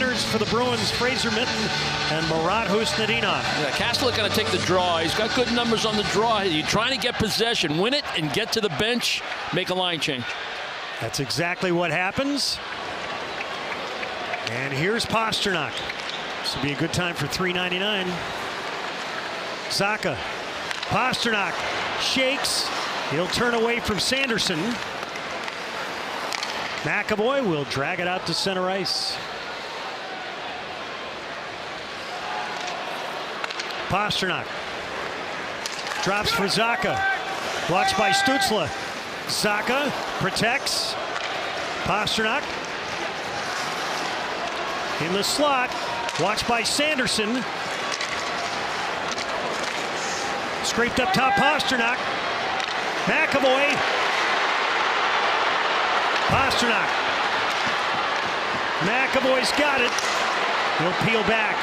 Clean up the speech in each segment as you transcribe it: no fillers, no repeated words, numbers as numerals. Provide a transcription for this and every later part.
winners for the Bruins, Fraser Minten and Marat Husnedinov. Yeah, Castle's going to take the draw. He's got good numbers on the draw. He's trying to get possession, win it, and get to the bench, make a line change. That's exactly what happens. And here's Pastrnak. This will be a good time for $3.99. Zacha. Pastrnak shakes. He'll turn away from Sanderson. McAvoy will drag it out to center ice. Pastrnak drops for Zacha. Watched by Stützle. Zacha protects. Pastrnak in the slot. Watched by Sanderson. Scraped up top, Pastrnak. McAvoy. Pastrnak. McAvoy's got it. He'll peel back.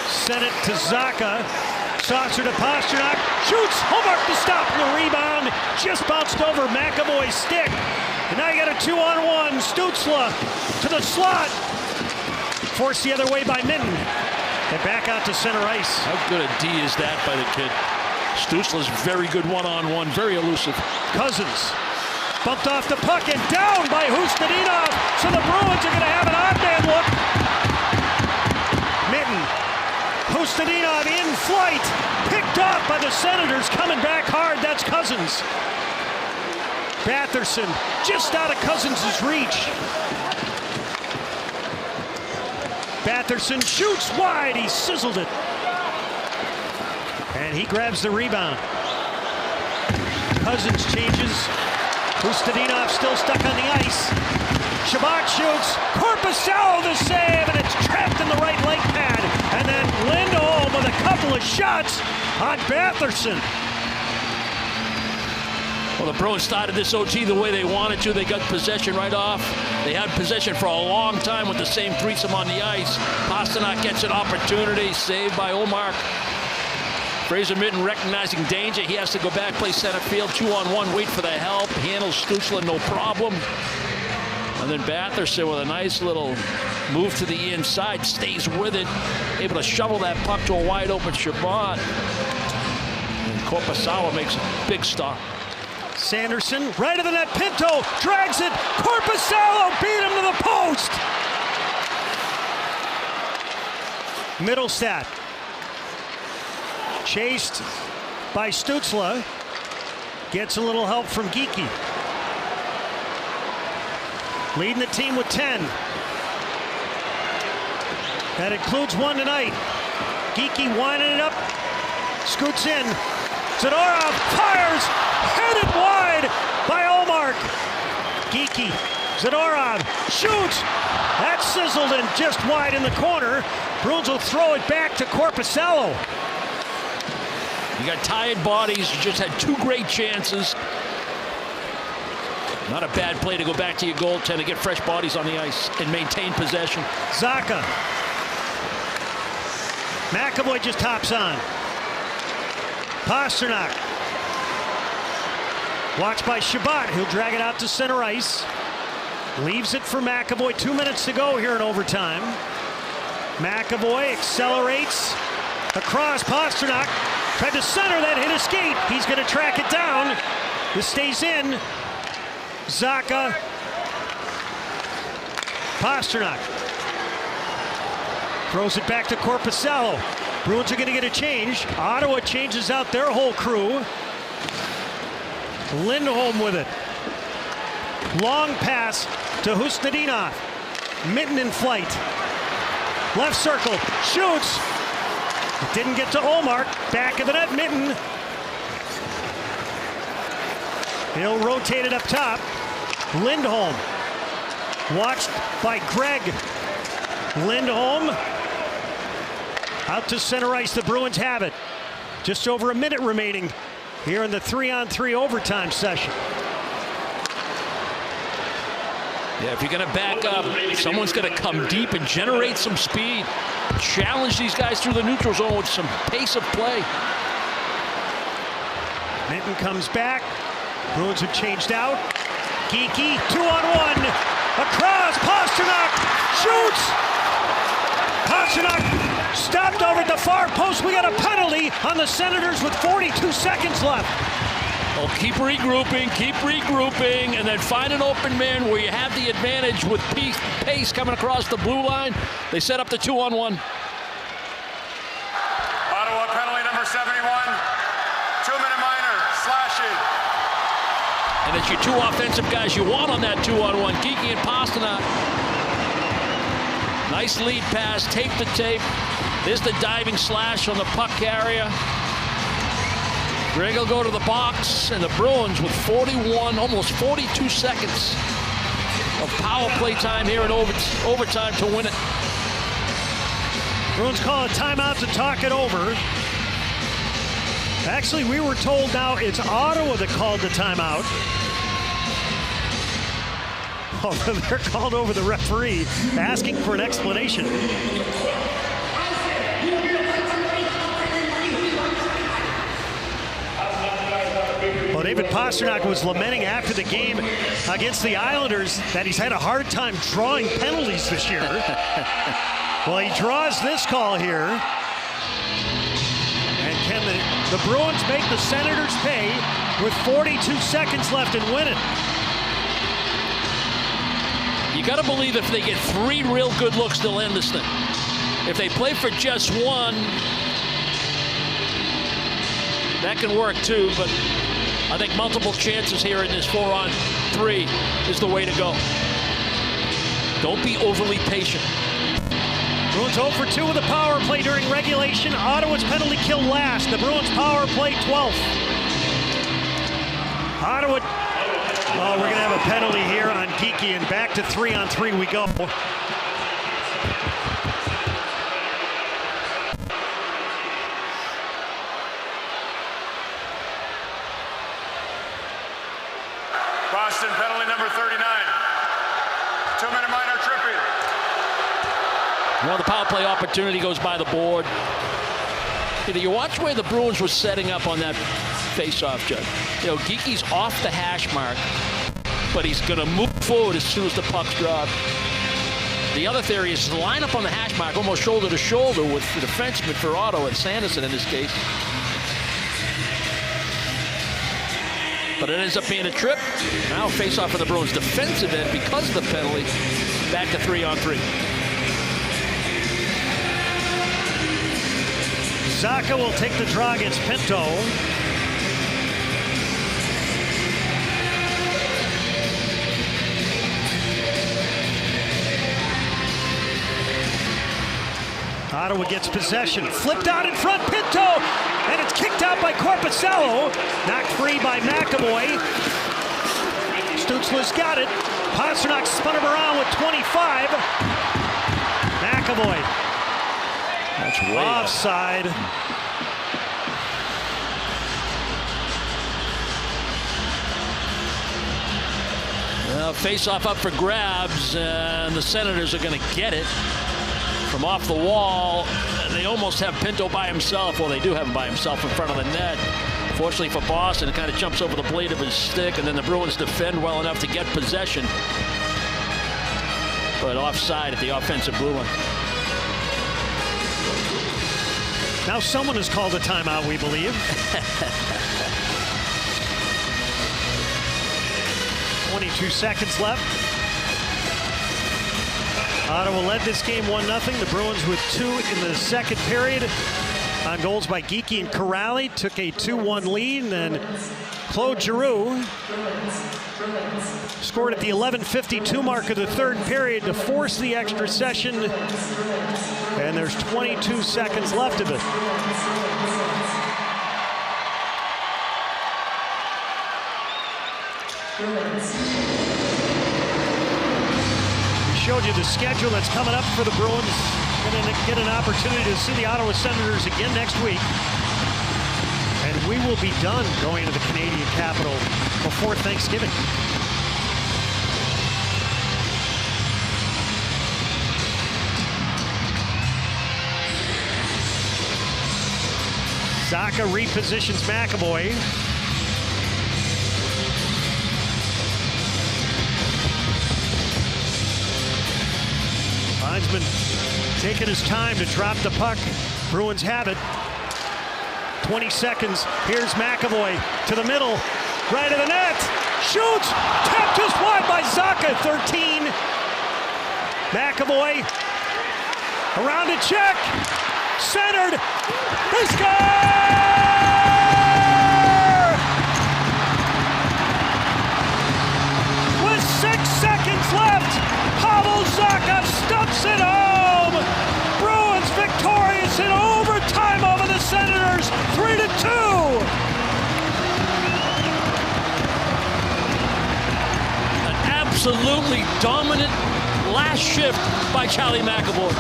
Sent it to Zacha. Saucer to Pastrnak. Shoots. Hallmark to stop the rebound. Just bounced over McAvoy's stick. And now you got a 2-on-1. Stützle to the slot. Forced the other way by Minten. And back out to center ice. How good a D is that by the kid? Stützle's very good one-on-one, very elusive. Cousins bumped off the puck and down by Husnedinov. So the Bruins are going to have an odd man look. Minten. Husnedinov in flight. Picked off by the Senators. Coming back hard. That's Cousins. Batherson just out of Cousins' reach. Batherson shoots wide. He sizzled it. And he grabs the rebound. Cousins changes. Husnedinov still stuck on the ice. Shabbat shoots. Korpisalo the save, and it's trapped in the right leg pad. And then Lindholm with a couple of shots on Batherson. Well, the Bruins started this OT the way they wanted to. They got possession right off. They had possession for a long time with the same threesome on the ice. Pastrnak gets an opportunity, saved by Ullmark. Fraser Minten recognizing danger. He has to go back, play center field, 2-on-1, wait for the help. Handles Stützle, no problem. And then Batherson with a nice little move to the inside, stays with it, able to shovel that puck to a wide open Shabbat. And Korpisalo makes a big stop. Sanderson, right of the net, Pinto drags it. Korpisalo beat him to the post. Middlestat chased by Stützle. Gets a little help from Geekie. Leading the team with 10. That includes one tonight. Geekie winding it up. Scoots in. Zadorov fires. Headed wide by Ullmark. Geekie. Zadorov shoots. That sizzled in just wide in the corner. Bruins will throw it back to Korpisalo. You got tired bodies. You just had two great chances. Not a bad play to go back to your goaltender, get fresh bodies on the ice, and maintain possession. Zacha. McAvoy just hops on. Pastrnak. Watched by Shabbat. He'll drag it out to center ice. Leaves it for McAvoy. 2 minutes to go here in overtime. McAvoy accelerates across. Pastrnak tried to center that, hit a skate. He's going to track it down. This stays in. Zacha. Pastrnak throws it back to Korpisalo. Bruins are going to get a change. Ottawa changes out their whole crew. Lindholm with it. Long pass to Husnedinov. Minten in flight. Left circle. Shoots. It didn't get to Ullmark. Back of the net, Minten. He'll rotate it up top. Lindholm. Watched by Gregg. Lindholm. Out to center ice. The Bruins have it. Just over a minute remaining here in the 3-on-3 overtime session. Yeah, if you're going to back up, someone's going to come deep and generate some speed. Challenge these guys through the neutral zone with some pace of play. Minten comes back. Bruins have changed out. Geekie, 2-on-1. Across, Pastrnak shoots! Pastrnak stopped over at the far post. We got a penalty on the Senators with 42 seconds left. Oh, keep regrouping, and then find an open man where you have the advantage with pace coming across the blue line. They set up the 2-on-1. Ottawa penalty number 71. 2-minute minor, slashing. And it's your two offensive guys you want on that 2-on-1, Geekie and Pastrnak. Nice lead pass, tape to tape. There's the diving slash on the puck carrier. Greg will go to the box, and the Bruins with 41, almost 42 seconds of power play time here in overtime to win it. Bruins call a timeout to talk it over. Actually, we were told now it's Ottawa that called the timeout. Oh, they're called over the referee, asking for an explanation. Well, David Pastrnak was lamenting after the game against the Islanders that he's had a hard time drawing penalties this year. Well, he draws this call here. And can the Bruins make the Senators pay with 42 seconds left and win it? You got to believe if they get 3 real good looks, they'll end this thing. If they play for just one, that can work too, but I think multiple chances here in this 4-on-3 is the way to go. Don't be overly patient. Bruins 0 for 2 with a power play during regulation. Ottawa's penalty kill last. The Bruins power play 12th. Ottawa, oh, we're going to have a penalty here on Geekie, and back to 3-on-3 we go. Boston penalty number 39. 2-minute minor tripping. Well, the power play opportunity goes by the board. You watch where the Bruins were setting up on that face-off, Judd. You know, Geekie's off the hash mark, but he's going to move forward as soon as the puck's dropped. The other theory is to line up on the hash mark, almost shoulder to shoulder with the defenseman for Ottawa, and Sanderson in this case. But it ends up being a trip. Now face-off for the Bruins defensive end because of the penalty. Back to 3-on-3. Zacha will take the draw against Pinto. Ottawa gets possession. Flipped out in front, Pinto! And it's kicked out by Korpisalo. Knocked free by McAvoy. Stützle's got it. Pastrnak spun him around with 25. McAvoy. That's way offside. Well, face-off up for grabs, and the Senators are going to get it from off the wall. They almost have Pinto by himself. Well, they do have him by himself in front of the net. Fortunately for Boston, it kind of jumps over the blade of his stick, and then the Bruins defend well enough to get possession. But offside at the offensive blue line. Now someone has called a timeout, we believe. 22 seconds left. Ottawa led this game 1-0. The Bruins with 2 in the second period on goals by Geekie and Corrali. Took a 2-1 lead, and then Claude Giroux scored at the 11:52 mark of the third period to force the extra session. And there's 22 seconds left of it. We showed you the schedule that's coming up for the Bruins. Going to get an opportunity to see the Ottawa Senators again next week. And we will be done going to the Canadian capital before Thanksgiving. Zacha repositions McAvoy. Linesman taking his time to drop the puck. Bruins have it. 20 seconds. Here's McAvoy to the middle. Right of the net. Shoots. Tapped just wide by Zacha. 13. McAvoy. Around to check. Centered. They score! With 6 seconds left, Pavel Zacha stumps it home. Bruins victorious in overtime over the Senators, 3-2. An absolutely dominant last shift by Charlie McAvoy.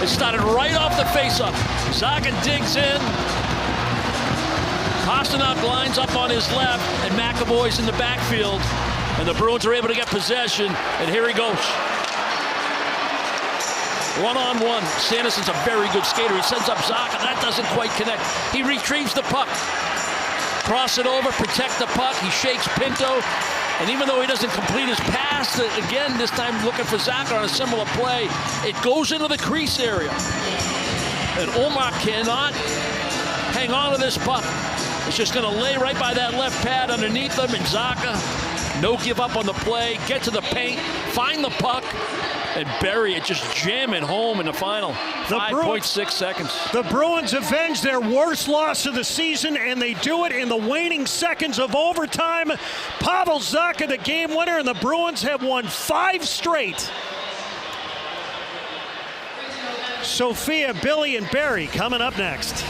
It started right off the faceoff. Zacha digs in. Pastrnak lines up on his left, and McAvoy's in the backfield. And the Bruins are able to get possession, and here he goes. One-on-one. Sanderson's a very good skater. He sends up Zacha. That doesn't quite connect. He retrieves the puck. Cross it over, protect the puck. He shakes Pinto. And even though he doesn't complete his pass, again, this time looking for Zacha on a similar play, it goes into the crease area. And Omar cannot hang on to this puck. It's just going to lay right by that left pad underneath him, and Zacha, no give up on the play, get to the paint, find the puck, and bury it, just jam it home in the final 5.6 seconds. The Bruins avenge their worst loss of the season, and they do it in the waning seconds of overtime. Pavel Zacha, the game winner, and the Bruins have won 5 straight. Sophia, Billy, and Barry coming up next.